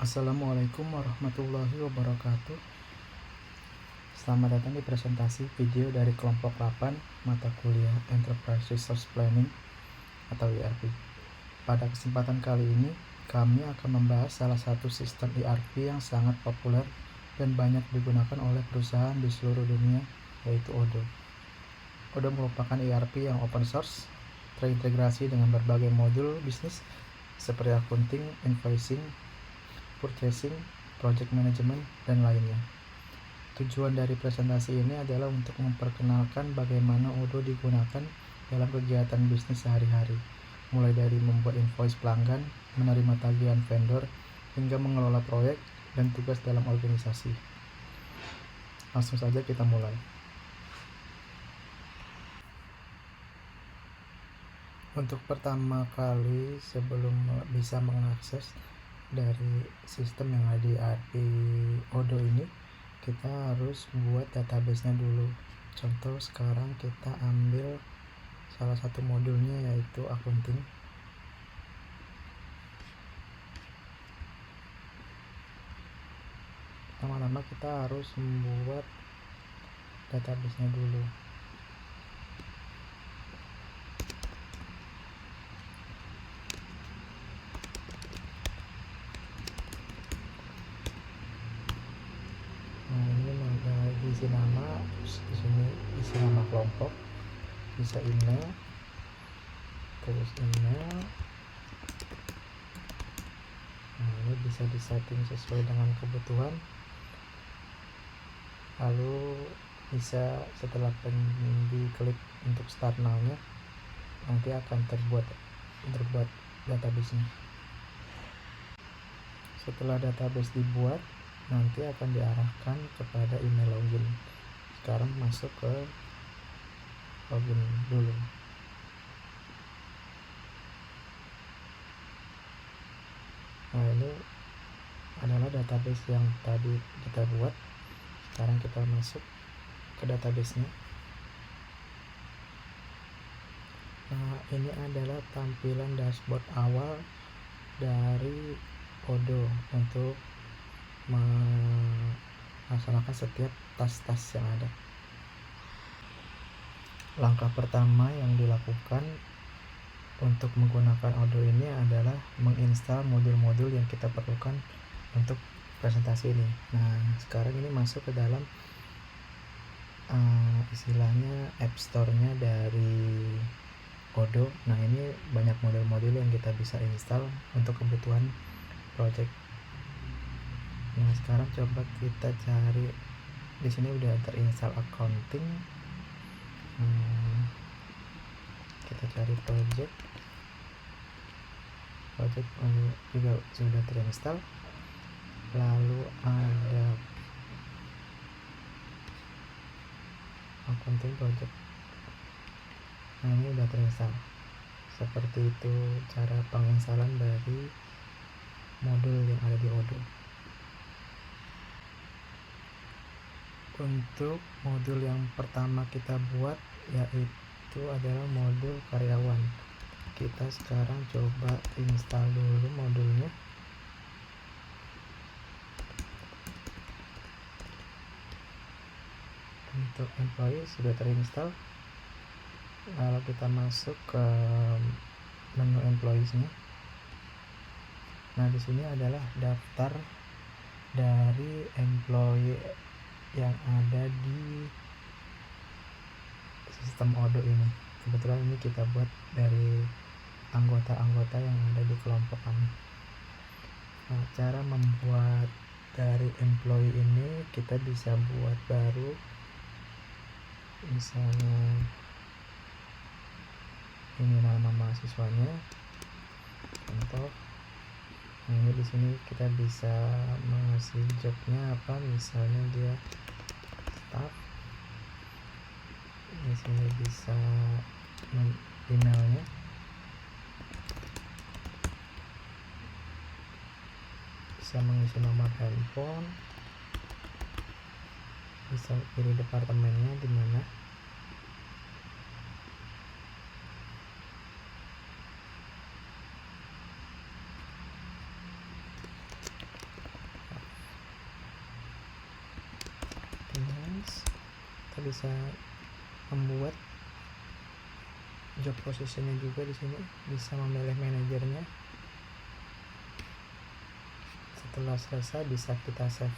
Assalamualaikum warahmatullahi wabarakatuh. Selamat datang di presentasi video dari kelompok 8 mata kuliah Enterprise Resource Planning atau ERP. Pada kesempatan kali ini, kami akan membahas salah satu sistem ERP yang sangat populer dan banyak digunakan oleh perusahaan di seluruh dunia, yaitu Odoo. Odoo merupakan ERP yang open source, terintegrasi dengan berbagai modul bisnis seperti accounting, invoicing, purchasing, project management, dan lainnya. Tujuan dari presentasi ini adalah untuk memperkenalkan bagaimana Odoo digunakan dalam kegiatan bisnis sehari-hari, mulai dari membuat invoice pelanggan, menerima tagihan vendor, hingga mengelola proyek dan tugas dalam organisasi. Langsung saja kita mulai. Untuk pertama kali, sebelum bisa mengakses dari sistem yang ada di ERP Odoo ini, kita harus buat database-nya dulu. Contoh sekarang kita ambil salah satu modulnya, yaitu accounting. Pertama-tama kita harus membuat database-nya dulu. Nah, ini ada isi nama, terus di sini isi nama kelompok, bisa email, terus email. Nah, ini bisa disetting sesuai dengan kebutuhan. Lalu bisa setelah diklik untuk start now-nya, nanti akan terbuat database-nya. Setelah database dibuat, nanti akan diarahkan kepada email login. Sekarang masuk ke login dulu. Nah, ini adalah database yang tadi kita buat. Sekarang kita masuk ke database-nya. Nah, ini adalah tampilan dashboard awal dari Odoo untuk melaksanakan setiap tas-tas yang ada. Langkah pertama yang dilakukan untuk menggunakan Odoo ini adalah menginstal modul-modul yang kita perlukan untuk presentasi ini. Nah, sekarang ini masuk ke dalam istilahnya App Store-nya dari Odoo. Nah, ini banyak modul-modul yang kita bisa install untuk kebutuhan project. Nah, sekarang coba kita cari. Di sini udah terinstall accounting. Kita cari project juga sudah terinstall. Lalu ada accounting project. Nah, ini udah terinstall. Seperti itu cara penginstalan dari modul yang ada di Odoo. Untuk modul yang pertama kita buat yaitu adalah modul karyawan. Kita sekarang coba install dulu modulnya. Untuk employee sudah terinstall. Lalu kita masuk ke menu employees-nya. Nah, di sini adalah daftar dari employee yang ada di sistem Odoo ini. Kebetulan ini kita buat dari anggota-anggota yang ada di kelompok kami. Nah, cara membuat dari employee ini, kita bisa buat baru, misalnya ini nama mahasiswanya, contoh. Nah, ini di sini kita bisa mengisi jobnya apa, misalnya dia staff. Di sini bisa emailnya, bisa mengisi nomor handphone, bisa pilih departemennya di mana. bisa membuat job positionnya juga. Di sini bisa memilih manajernya. Setelah selesai bisa kita save.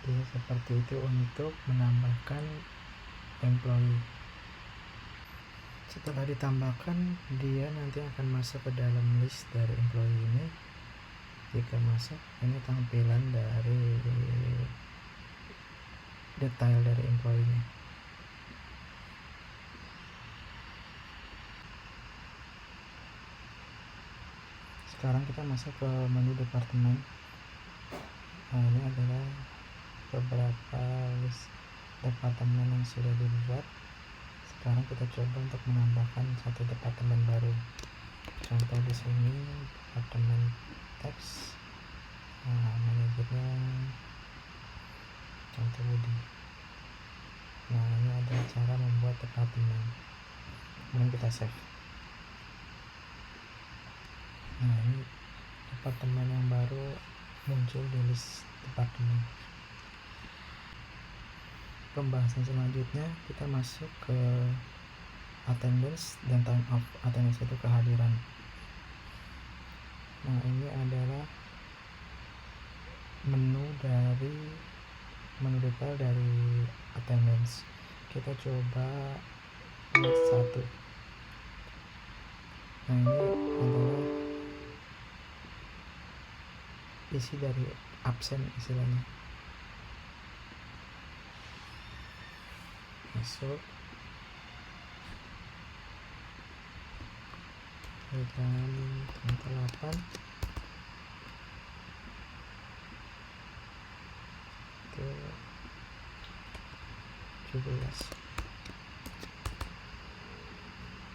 Jadi seperti itu untuk menambahkan employee. Setelah ditambahkan, dia nanti akan masuk ke dalam list dari employee ini. Jika masuk, ini tampilan dari detail dari employee-nya. Sekarang kita masuk ke menu departemen. Nah, ini adalah beberapa list departemen yang sudah dibuat. Sekarang kita coba untuk menambahkan satu departemen baru. Contoh di sini departemen tax. Nah, manajernya contoh Budi. Nah, ini adalah cara membuat departemen. Kemudian kita save. Nah, ini departemen yang baru muncul di list departemen. Pembahasan selanjutnya kita masuk ke attendance dan time off. Attendance itu kehadiran. Nah, ini adalah menu detail dari attendance. Kita coba list 1. Nah, ini adalah isi dari absen istilahnya. Masuk, jam 8 ke 17.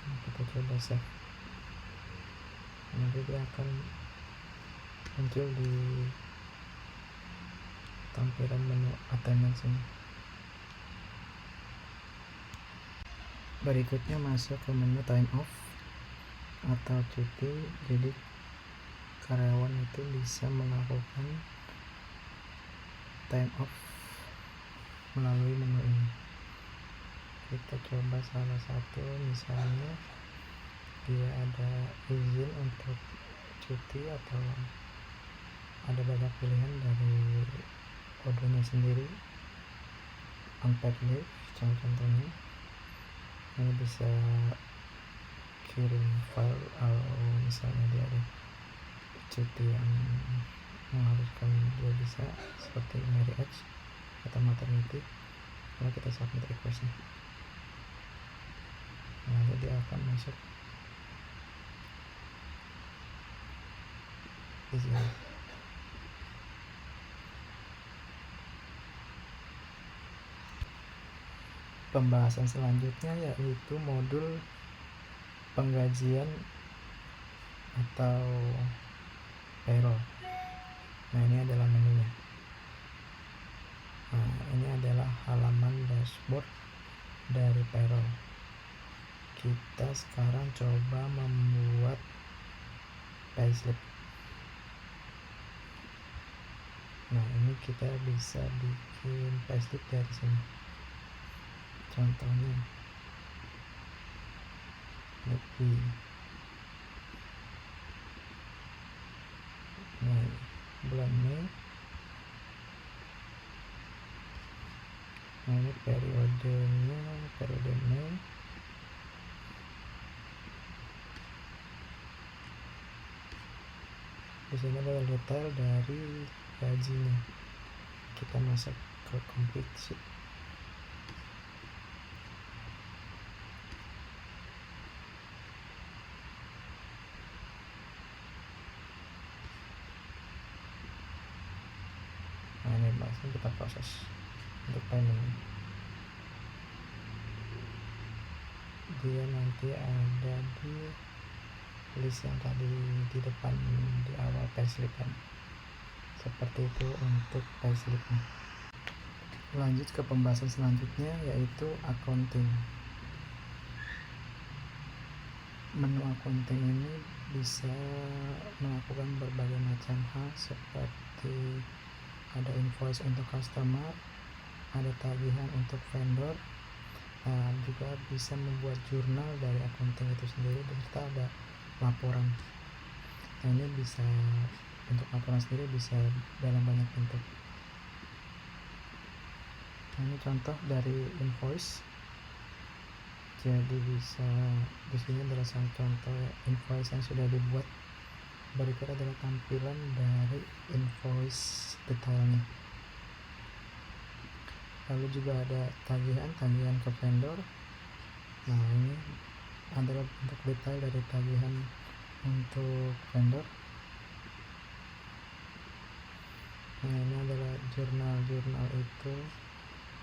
Nah, kita coba save. Nanti dia akan muncul di tampilan menu attendance ini. Berikutnya masuk ke menu time off atau cuti. Jadi karyawan itu bisa melakukan time off melalui menu ini. Kita coba salah satu, misalnya dia ada izin untuk cuti atau ada banyak pilihan dari kodenya sendiri. Unpaid leave contohnya. Ini bisa kirim file, atau misalnya dia ada cuti yang mengharuskan dia bisa, seperti marriage atau maternity. Kalau kita submit requestnya, nah, dia akan masuk di sini. Pembahasan selanjutnya yaitu modul penggajian atau payroll. Nah, ini adalah menunya. Nah, ini adalah halaman dashboard dari payroll. Kita sekarang coba membuat payslip. Nah, ini kita bisa bikin payslip dari sini. Contohnya lebih. Nah, bulan Mei. Nah, ini periode Mei. Di sini adalah detail dari gajinya. Kita masuk ke complete sheet. Nah, ini langsung kita proses untuk payment. Dia nanti ada di list yang tadi di depan di awal payslip kan. Seperti itu untuk payslipnya. Lanjut ke pembahasan selanjutnya yaitu accounting. Menu accounting ini bisa melakukan berbagai macam hal seperti ada invoice untuk customer, ada tagihan untuk vendor, juga bisa membuat jurnal dari accounting itu sendiri, serta ada laporan. Nah, ini bisa untuk laporan sendiri bisa dalam banyak bentuk. Nah, ini contoh dari invoice. Jadi bisa di sini adalah salah contoh invoice yang sudah dibuat. Berikut adalah tampilan dari invoice detailnya. Lalu juga ada tagihan ke vendor. Nah, ini adalah bentuk detail dari tagihan untuk vendor. Nah, ini adalah jurnal itu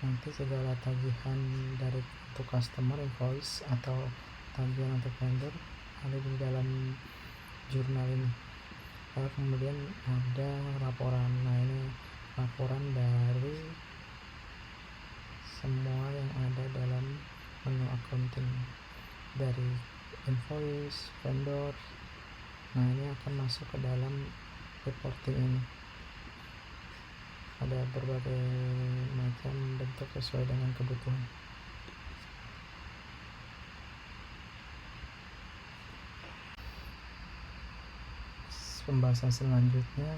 nanti segala tagihan dari untuk customer invoice atau tagihan untuk vendor ada di dalam jurnal ini. Lalu kemudian ada laporan. Nah, ini laporan dari semua yang ada dalam menu accounting dari invoice, vendor. Nah, ini akan masuk ke dalam reporting ini. Ada berbagai macam bentuk sesuai dengan kebutuhan. Pembahasan selanjutnya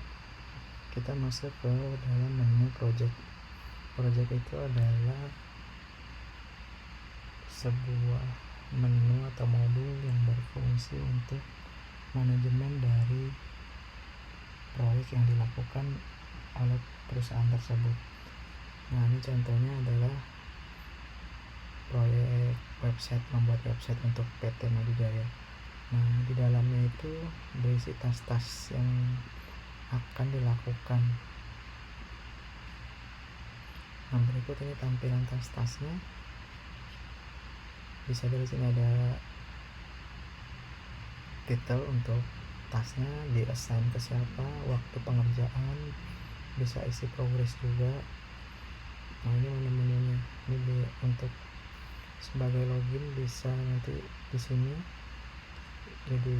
kita masuk ke dalam menu project. Project itu adalah sebuah menu atau modul yang berfungsi untuk manajemen dari proyek yang dilakukan oleh perusahaan tersebut. Nah, ini contohnya adalah proyek website, membuat website untuk PT Madijaya. Nah, di dalamnya itu berisi tas-tas yang akan dilakukan. Nah, berikut ini tampilan tas-tasnya. Bisa dari sini ada titel untuk tasnya, di-assign ke siapa, waktu pengerjaan, bisa isi progres juga. Nah, ini menu-menunya. Ini untuk sebagai login bisa nanti di sini jadi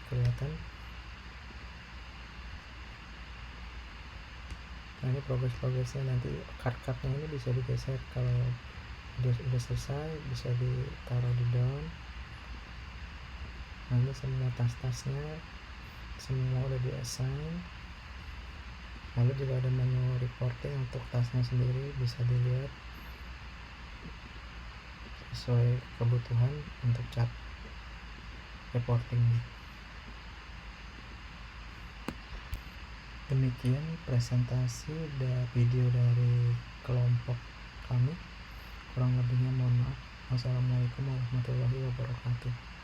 kelihatan. Nah, ini progresnya nanti card-cardnya ini bisa digeser. Kalau dia sudah selesai bisa ditaruh di down. Nah, ini semua tas-tasnya semua udah di-assign. Lalu juga ada menu reporting untuk tasnya sendiri, bisa dilihat sesuai kebutuhan untuk chart reporting. Demikian presentasi video dari kelompok kami. Kurang lebihnya mohon maaf. Wassalamualaikum warahmatullahi wabarakatuh.